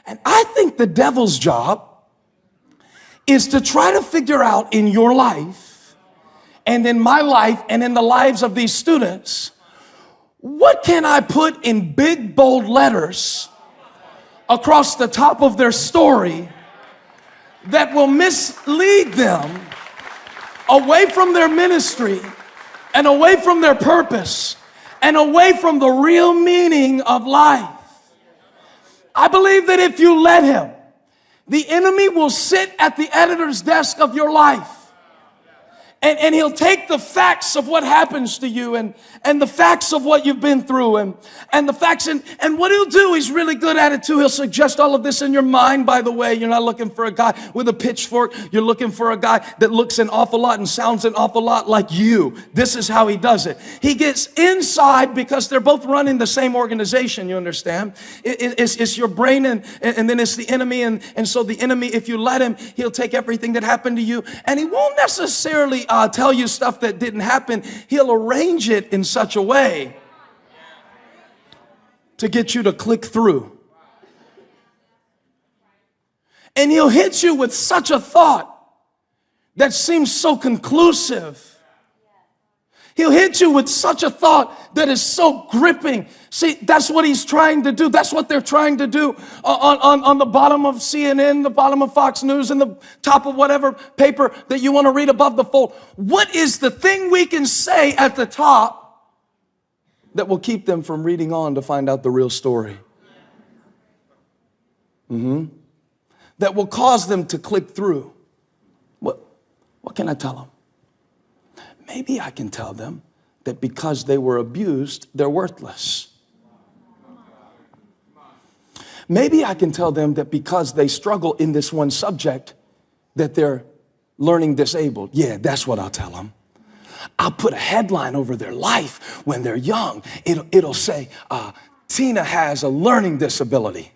And I think the devil's job is to try to figure out in your life and in my life and in the lives of these students, what can I put in big, bold letters across the top of their story that will mislead them away from their ministry and away from their purpose and away from the real meaning of life. I believe that if you let him, the enemy will sit at the editor's desk of your life. And he'll take the facts of what happens to you and the facts of what you've been through and the facts. And what he'll do, he's really good at it too. He'll suggest all of this in your mind, by the way. You're not looking for a guy with a pitchfork. You're looking for a guy that looks an awful lot and sounds an awful lot like you. This is how he does it. He gets inside because they're both running the same organization, you understand? It's your brain and then it's the enemy. And so the enemy, if you let him, he'll take everything that happened to you and he won't necessarily tell you stuff that didn't happen. He'll arrange it in such a way to get you to click through. And he'll hit you with such a thought that seems so conclusive. He'll hit you with such a thought that is so gripping. See, that's what he's trying to do. That's what they're trying to do on the bottom of CNN, the bottom of Fox News, and the top of whatever paper that you want to read above the fold. What is the thing we can say at the top that will keep them from reading on to find out the real story? That will cause them to click through. What can I tell them? Maybe I can tell them that because they were abused, they're worthless. Maybe I can tell them that because they struggle in this one subject, that they're learning disabled. Yeah, that's what I'll tell them. I'll put a headline over their life when they're young. It'll say, Tina has a learning disability.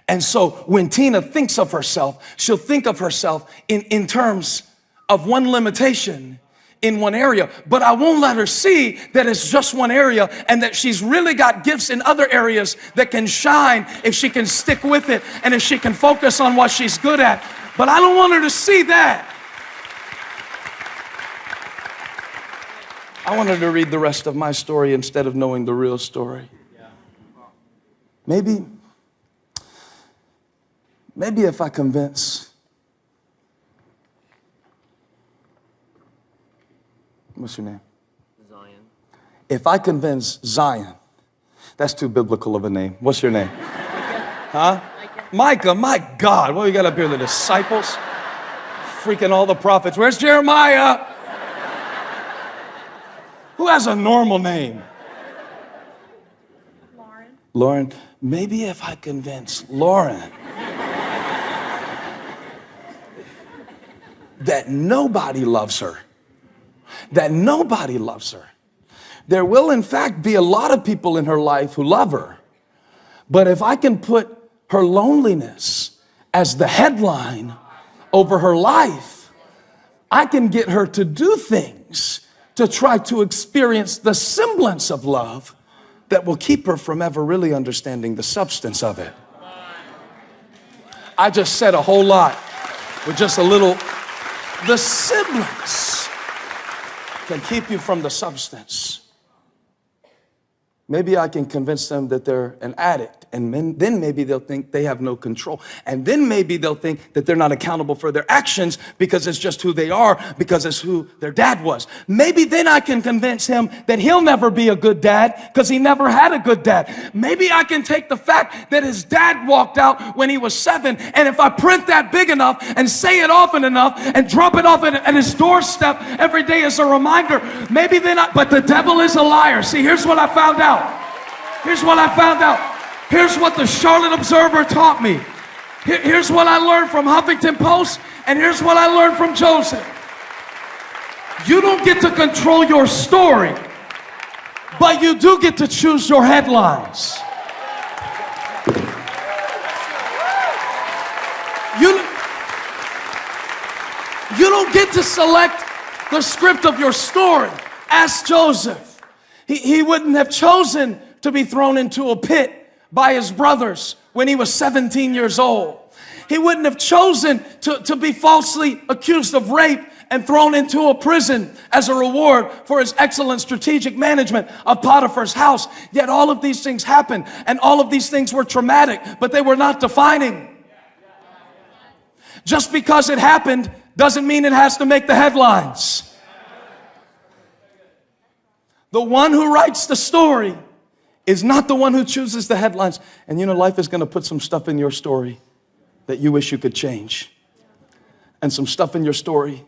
And so when Tina thinks of herself, she'll think of herself in terms of one limitation in one area, but I won't let her see that it's just one area and that she's really got gifts in other areas that can shine if she can stick with it and if she can focus on what she's good at. But I don't want her to see that. I want her to read the rest of my story instead of knowing the real story. Maybe if I convince, what's your name? Zion. If I convince Zion, that's too biblical of a name. What's your name? Huh? Micah. My God, what we got up here? The disciples? Freaking all the prophets. Where's Jeremiah? Who has a normal name? Lauren. Maybe if I convince Lauren that nobody loves her, there will in fact be a lot of people in her life who love her. But if I can put her loneliness as the headline over her life, I can get her to do things to try to experience the semblance of love that will keep her from ever really understanding the substance of it. I just said a whole lot with just a little. The semblance can keep you from the substance. Maybe I can convince them that they're an addict, and then maybe they'll think they have no control. And then maybe they'll think that they're not accountable for their actions because it's just who they are, because it's who their dad was. Maybe then I can convince him that he'll never be a good dad because he never had a good dad. Maybe I can take the fact that his dad walked out when he was 7, and if I print that big enough and say it often enough and drop it off at his doorstep every day as a reminder, maybe then but the devil is a liar. See, here's what I found out. Here's what the Charlotte Observer taught me. Here's what I learned from Huffington Post, and here's what I learned from Joseph. You don't get to control your story, but you do get to choose your headlines. You don't get to select the script of your story. Ask Joseph. He wouldn't have chosen to be thrown into a pit by his brothers when he was 17 years old. He wouldn't have chosen to be falsely accused of rape and thrown into a prison as a reward for his excellent strategic management of Potiphar's house. Yet all of these things happened, and all of these things were traumatic, but they were not defining. Just because it happened doesn't mean it has to make the headlines. The one who writes the story is not the one who chooses the headlines. And you know, life is going to put some stuff in your story that you wish you could change, and some stuff in your story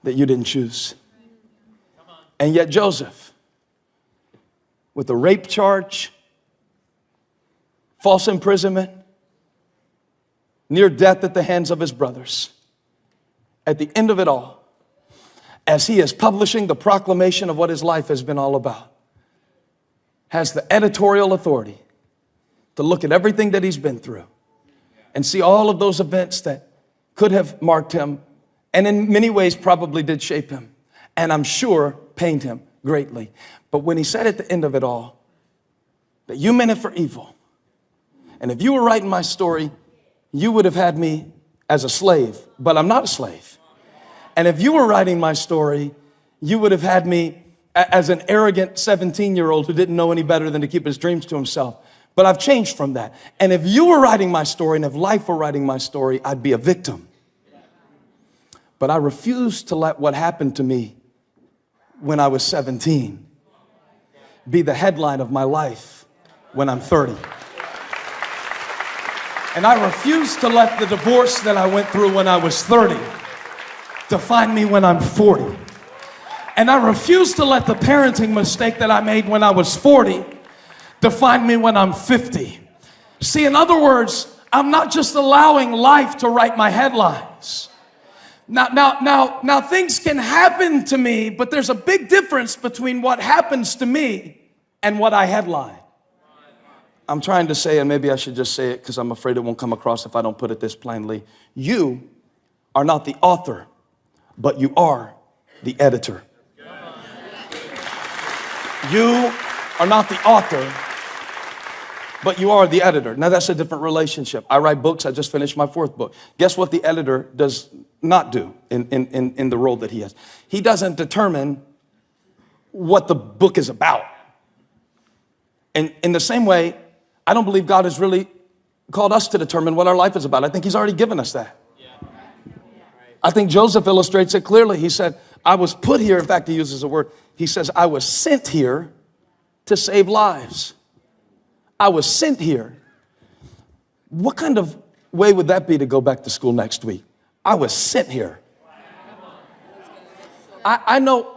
that you didn't choose. And yet Joseph, with a rape charge, false imprisonment, near death at the hands of his brothers, at the end of it all, as he is publishing the proclamation of what his life has been all about, has the editorial authority to look at everything that he's been through and see all of those events that could have marked him, and in many ways probably did shape him, and I'm sure pained him greatly. But when he said at the end of it all, that you meant it for evil, and if you were writing my story, you would have had me as a slave, but I'm not a slave. And if you were writing my story, you would have had me as an arrogant 17-year-old who didn't know any better than to keep his dreams to himself. But I've changed from that. And if you were writing my story, and if life were writing my story, I'd be a victim. But I refuse to let what happened to me when I was 17 be the headline of my life when I'm 30. And I refuse to let the divorce that I went through when I was 30 define me when I'm 40. And I refuse to let the parenting mistake that I made when I was 40 define me when I'm 50. See, in other words, I'm not just allowing life to write my headlines. Now, things can happen to me, but there's a big difference between what happens to me and what I headline. I'm trying to say, and maybe I should just say it because I'm afraid it won't come across if I don't put it this plainly. You are not the author, but you are the editor. You are not the author, but you are the editor. Now that's a different relationship. I write books. I just finished my 4th book. Guess what the editor does not do in the role that he has? He doesn't determine what the book is about. And in the same way, I don't believe God has really called us to determine what our life is about. I think he's already given us that. I think Joseph illustrates it clearly. He said, I was put here. In fact, he uses a word. He says, I was sent here to save lives. I was sent here. What kind of way would that be to go back to school next week? I was sent here. I know,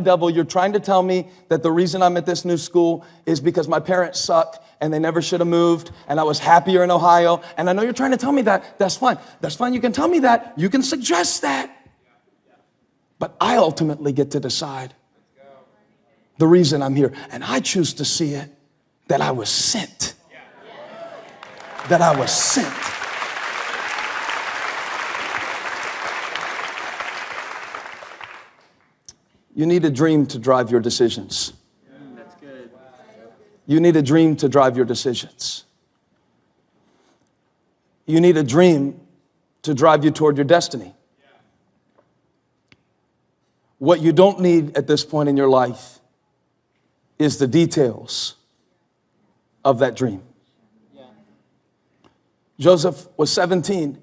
devil, you're trying to tell me that the reason I'm at this new school is because my parents sucked and they never should have moved and I was happier in Ohio. And I know you're trying to tell me that. That's fine. That's fine. You can tell me that. You can suggest that. But I ultimately get to decide the reason I'm here. And I choose to see it that I was sent. That I was sent. You need a dream to drive your decisions. That's good. You need a dream to drive your decisions. You need a dream to drive you toward your destiny. What you don't need at this point in your life is the details of that dream. Joseph was 17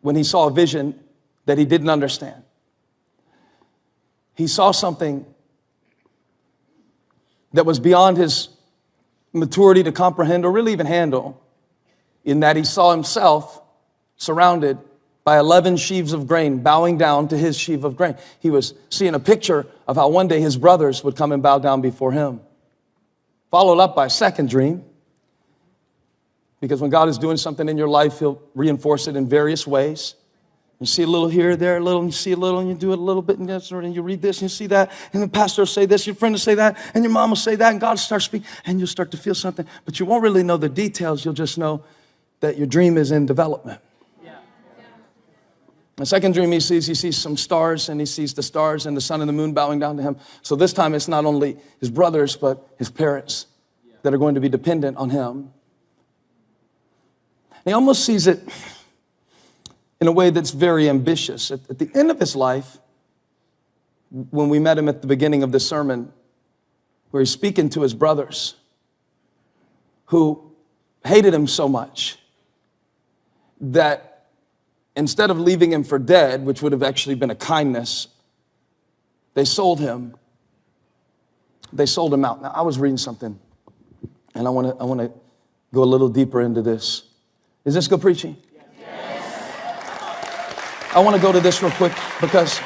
when he saw a vision that he didn't understand. He saw something that was beyond his maturity to comprehend or really even handle, in that he saw himself surrounded by 11 sheaves of grain, bowing down to his sheaf of grain. He was seeing a picture of how one day his brothers would come and bow down before him. Followed up by a second dream, because when God is doing something in your life, he'll reinforce it in various ways. You see a little here, there, a little, and you see a little, and you do it a little bit, and you read this, and you see that, and the pastor will say this, your friend will say that, and your mom will say that, and God will start speaking, and you'll start to feel something, but you won't really know the details. You'll just know that your dream is in development. The second dream he sees some stars, and he sees the stars and the sun and the moon bowing down to him. So this time it's not only his brothers, but his parents that are going to be dependent on him. He almost sees it in a way that's very ambitious. At the end of his life, when we met him at the beginning of this sermon, where he's speaking to his brothers who hated him so much that instead of leaving him for dead, which would have actually been a kindness, they sold him. They sold him out. Now, I was reading something, and I want to go a little deeper into this. Is this good preaching? Yes. I want to go to this real quick because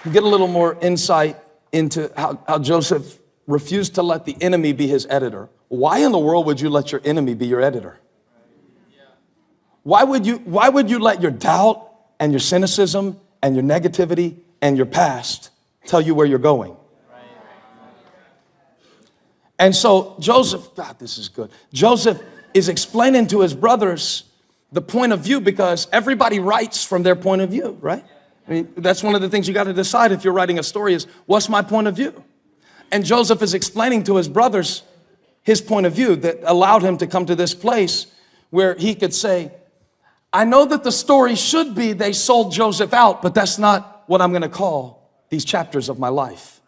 you get a little more insight into how Joseph refused to let the enemy be his editor. Why in the world would you let your enemy be your editor? Why would you let your doubt and your cynicism and your negativity and your past tell you where you're going? And so Joseph, God, this is good. Joseph is explaining to his brothers the point of view, because everybody writes from their point of view, right? I mean, that's one of the things you got to decide if you're writing a story is, what's my point of view? And Joseph is explaining to his brothers his point of view that allowed him to come to this place where he could say, I know that the story should be they sold Joseph out, but that's not what I'm going to call these chapters of my life.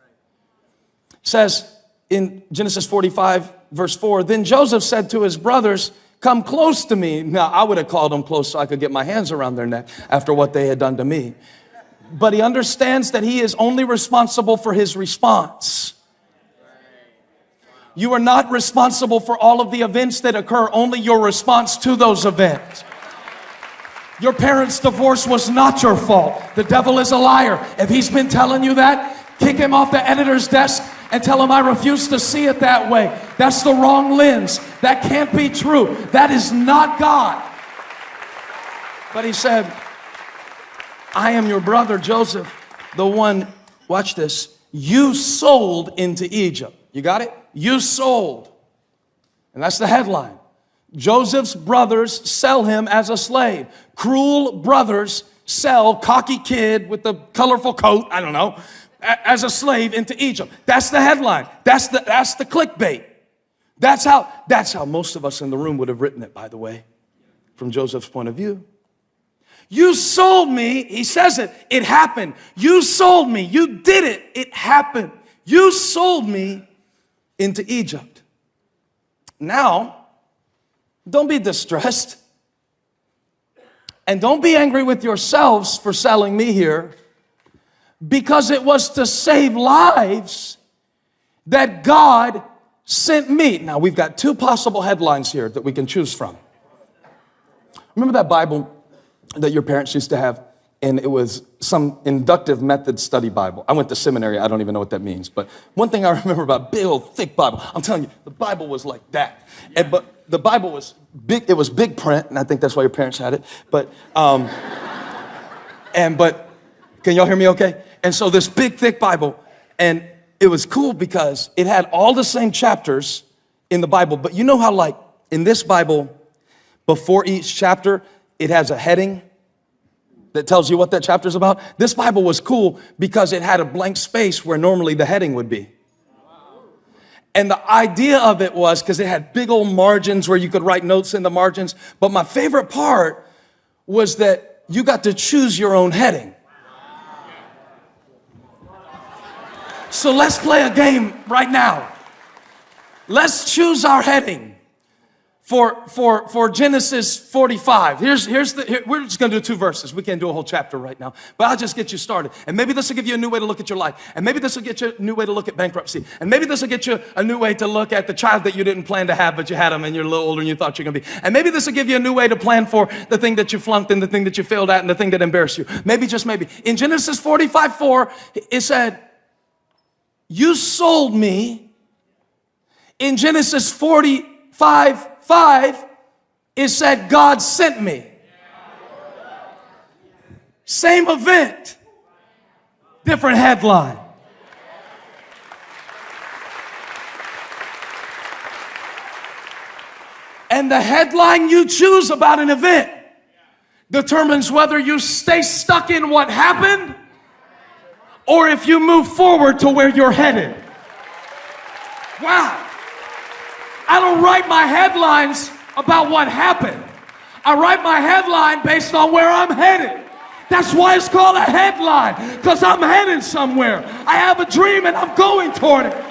It says in Genesis 45, verse 4, then Joseph said to his brothers, come close to me. Now, I would have called them close so I could get my hands around their neck after what they had done to me. But he understands that he is only responsible for his response. You are not responsible for all of the events that occur, only your response to those events. Your parents' divorce was not your fault. The devil is a liar. If he's been telling you that, kick him off the editor's desk and tell him I refuse to see it that way. That's the wrong lens. That can't be true. That is not God. But he said, I am your brother Joseph, the one, watch this, you sold into Egypt. You got it? You sold. And that's the headline. Joseph's brothers sell him as a slave. Cruel brothers sell cocky kid with the colorful coat, I don't know, as a slave into Egypt. That's the headline. That's the clickbait. That's how most of us in the room would have written it, by the way, from Joseph's point of view. You sold me. He says it. It happened. You sold me. You did it. It happened. You sold me into Egypt. Now, don't be distressed. And don't be angry with yourselves for selling me here, because it was to save lives that God sent me. Now, we've got two possible headlines here that we can choose from. Remember that Bible that your parents used to have? And it was some inductive method study Bible. I went to seminary. I don't even know what that means. But one thing I remember about big old thick Bible, I'm telling you, the Bible was like that. But the Bible was big. It was big print, and I think that's why your parents had it. But can y'all hear me okay? And so this big thick Bible, and it was cool because it had all the same chapters in the Bible. But you know how, like, in this Bible, before each chapter, it has a heading that tells you what that chapter is about? This Bible was cool because it had a blank space where normally the heading would be. And the idea of it was, because it had big old margins where you could write notes in the margins. But my favorite part was that you got to choose your own heading. So let's play a game right now. Let's choose our heading for Genesis 45. We're just going to do 2 verses. We can't do a whole chapter right now, but I'll just get you started. And maybe this will give you a new way to look at your life. And maybe this will get you a new way to look at bankruptcy. And maybe this will get you a new way to look at the child that you didn't plan to have, but you had them and you're a little older and you thought you're going to be. And maybe this will give you a new way to plan for the thing that you flunked and the thing that you failed at and the thing that embarrassed you. Maybe, just maybe. In Genesis 45:4, it said, you sold me. In Genesis 45:5, it said, God sent me. Same event, different headline. And the headline you choose about an event determines whether you stay stuck in what happened or if you move forward to where you're headed. Wow. I don't write my headlines about what happened. I write my headline based on where I'm headed. That's why it's called a headline, because I'm headed somewhere. I have a dream and I'm going toward it.